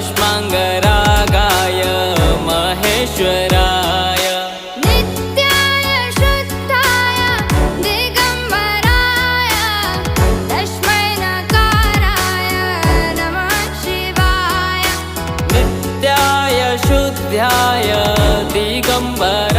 भस्माङ्गरागाय महेश्वराय नित्याय शुद्धाय दिगम्बराय तस्मै नकाराय नमः शिवाय नित्याय शुद्धाय दिगम्बराय